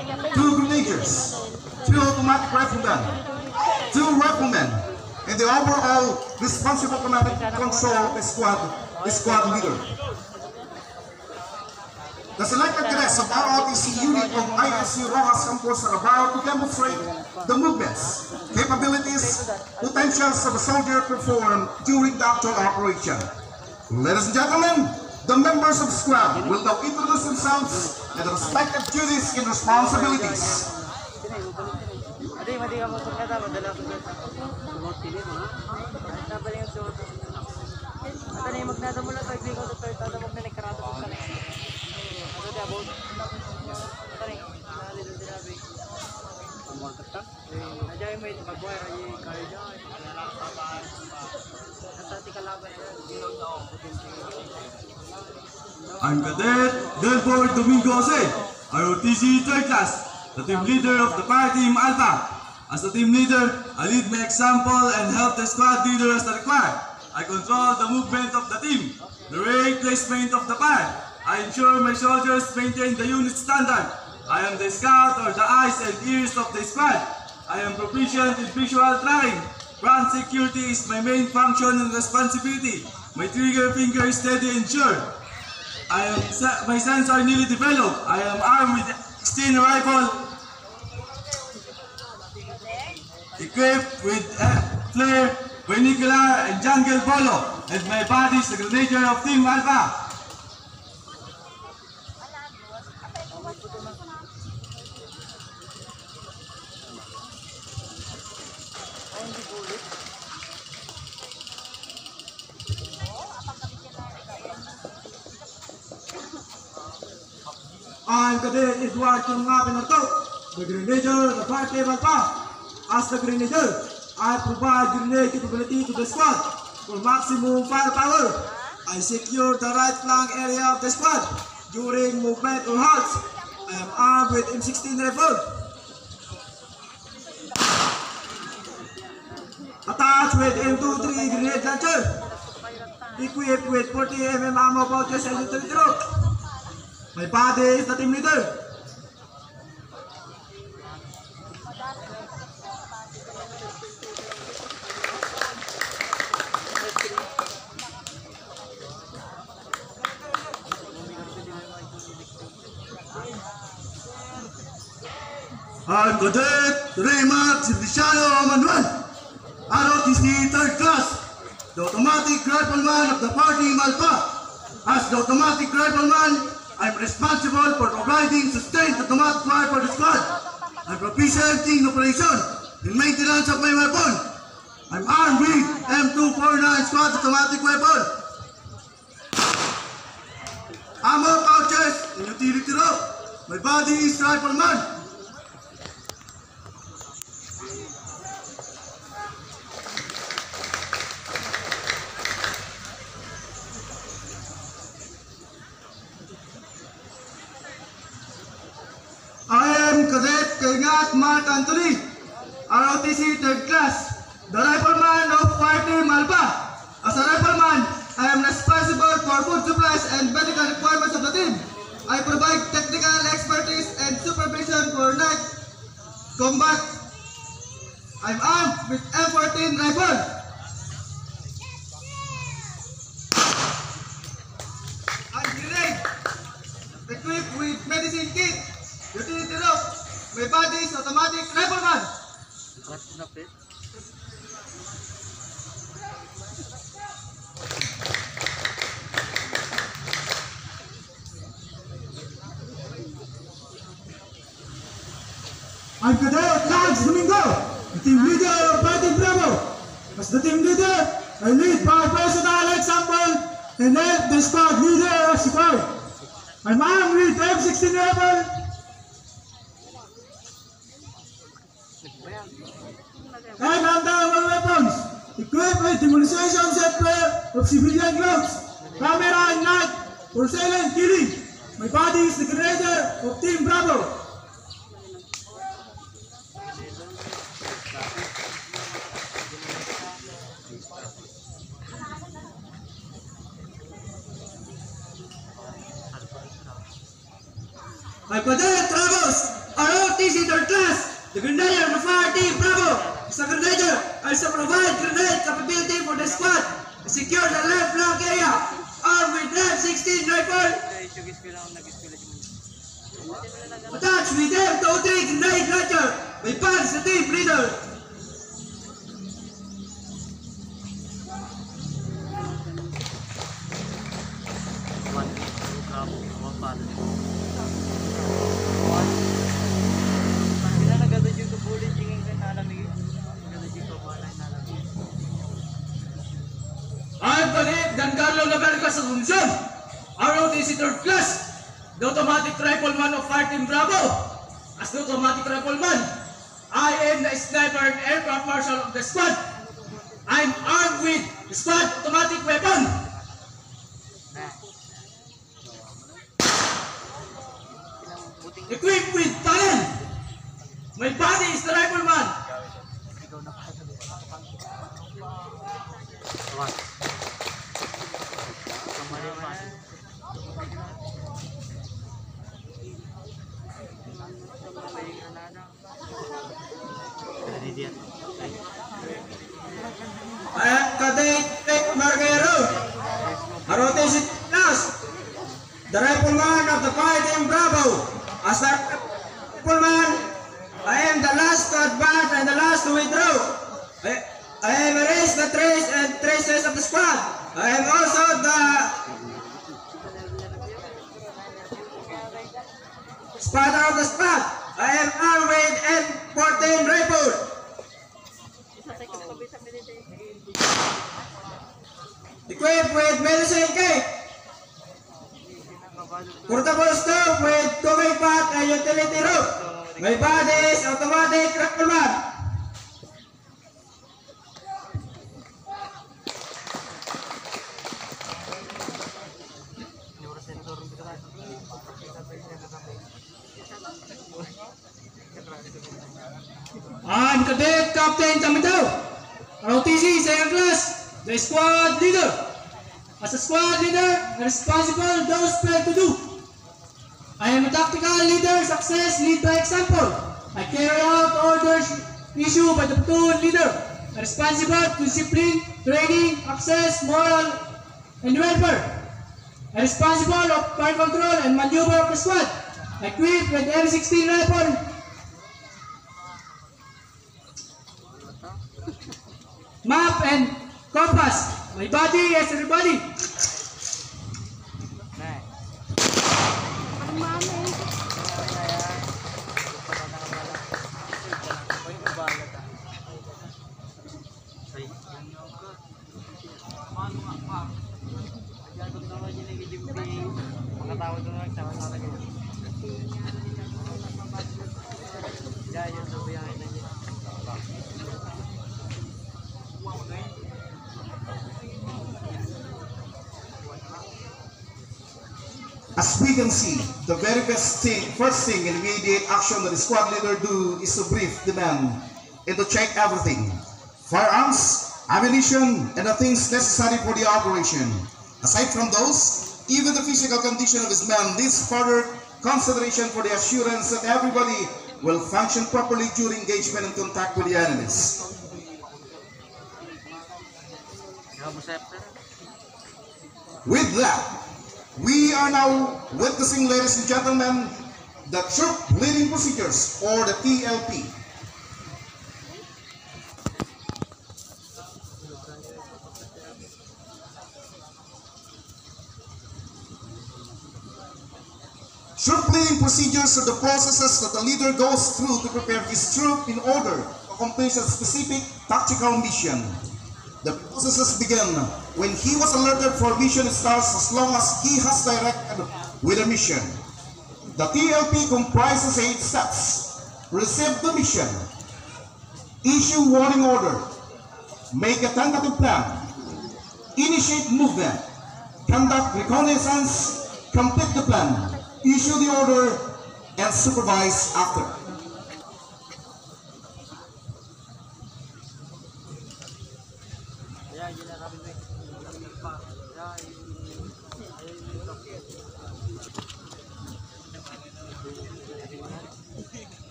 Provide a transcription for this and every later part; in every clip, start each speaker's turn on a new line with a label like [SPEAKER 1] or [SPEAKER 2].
[SPEAKER 1] 2 grenadiers, 2 automatic riflemen, 2 riflemen, and the overall responsible command and control the squad leader. The selected cadets of ROTC unit of ISU Rojas Campos are about to demonstrate the movements, capabilities, potentials of a soldier performed during the actual operation. Ladies and gentlemen, the members of the squad will now introduce themselves and the respective duties and responsibilities.
[SPEAKER 2] I'm Cadet Delboy Domingo Jose, ROTC 3rd class, the team leader of the fire team Alpha. As the team leader, I lead by example and help the squad leader as required. I control the movement of the team, the rate placement of the fire. I ensure my soldiers maintain the unit standard. I am the scout or the eyes and ears of the squad. I am proficient in visual tracking. Ground security is my main function and responsibility. My trigger finger is steady and sure. My senses are nearly developed. I am armed with 16 rifle, equipped with flare, binocular, and jungle polo, and my body is the grenadier of Team Alpha. I'm Cadet Edward Pinarto, the grenadier of the fire team Alpha. As the grenadier, I provide grenade capability to the squad for maximum firepower. I secure the right flank area of the squad during movement or halts. I am armed with M16 rifle, attached with M23 grenade launcher, equipped with 40 mm ammo pouches and utility rope. My body is the team leader. I'm Cadet Raymond Cipriano Manuel, ROTC 3rd class, the automatic rifleman of the party Alpha. As the automatic rifleman, I'm responsible for providing sustained automatic fire for the squad. I'm proficient in operation and maintenance of my weapon. I'm armed with M249 squad automatic weapon, ammo pouches, and utility rope. My body is rifleman. Cadet Kaingat Mark Anthony, ROTC 3rd class, the rifleman of fire team Alpha. As a rifleman, I am responsible for food supplies and medical requirements of the team. I provide technical expertise and supervision for night combat. I'm armed with M14 rifle, and grenade, equipped with medicine kit, utility rope. My body is automatic rifleman. I'm Cadet Lance Domingo, the team leader of Fighting Bravo. As the team leader, I lead by personal example and help the squad leader as required. I'm armed with M16 rifle, and under weapons, equipped with immunization set pair of civilian gloves, camera and knife for silent killing. My body is the grenadier of Team Bravo. My Cadet Travels,
[SPEAKER 3] The grenadier of the fire team Bravo is a grenadier also provide grenade capability for the squad to secure the left flank area armed with M16 rifle. Attached with M23 grenade launcher by Pans, the team leader. I'm Cadet Giancarlo Laverca sa Asunción, ROTC 3rd Class, the automatic rifleman of Fire Team Bravo. As the automatic rifleman, I am the sniper and aircraft marshal of the squad. I'm armed with the squad automatic weapon. Equipped with cannon. My body is the rifleman. I am Cadet Marguero, ROTC Class, the rifleman of the Fire Team Bravo. As the rifleman, I am the last to advance and the last to withdraw. I am erased the trace and traces of the squad. I am also the spotter of the squad. I am armed with M14 rifle. Equipped with medicine kit. Portable stove with cooking pot and utility rope. My body is automatic rifleman. I'm Cadet Captain Tamitao, ROTC 2nd Class, the squad leader. As a squad leader, I'm responsible those planned to do. I am a tactical leader, success lead by example. I carry out orders issued by the platoon leader. I'm responsible to discipline, training, access, moral, and welfare. I'm responsible of fire control and maneuver of the squad. Equipped with M16 rifle. Map and compass. My body is everybody.
[SPEAKER 1] As we can see, the very first thing in immediate action that the squad leader do is to brief the men and to check everything. Firearms, ammunition, and the things necessary for the operation. Aside from those, even the physical condition of his men needs further consideration for the assurance that everybody will function properly during engagement and contact with the enemies. With that, we are now witnessing, ladies and gentlemen, the troop leading procedures, or the TLP. Troop leading procedures are the processes that the leader goes through to prepare his troop in order to accomplish a specific tactical mission. The processes begin when he was alerted for mission starts as long as he has directed with a mission. The TLP comprises 8 steps. Receive the mission, issue warning order, make a tentative plan, initiate movement, conduct reconnaissance, complete the plan, issue the order, and supervise after.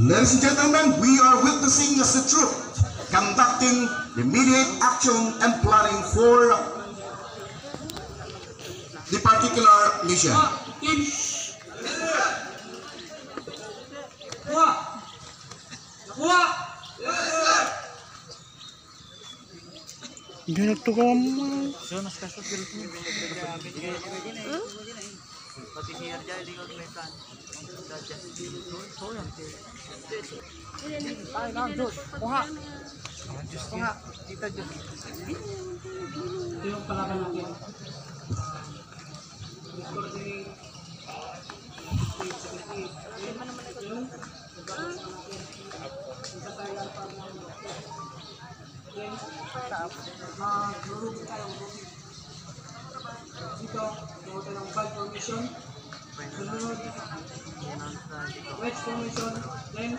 [SPEAKER 1] Ladies and gentlemen, we are witnessing as the troop conducting immediate action and planning for the particular mission.
[SPEAKER 3] Yung palaban natin. Dito, gawa tayo ng bad formation. Sunod, wedge formation, then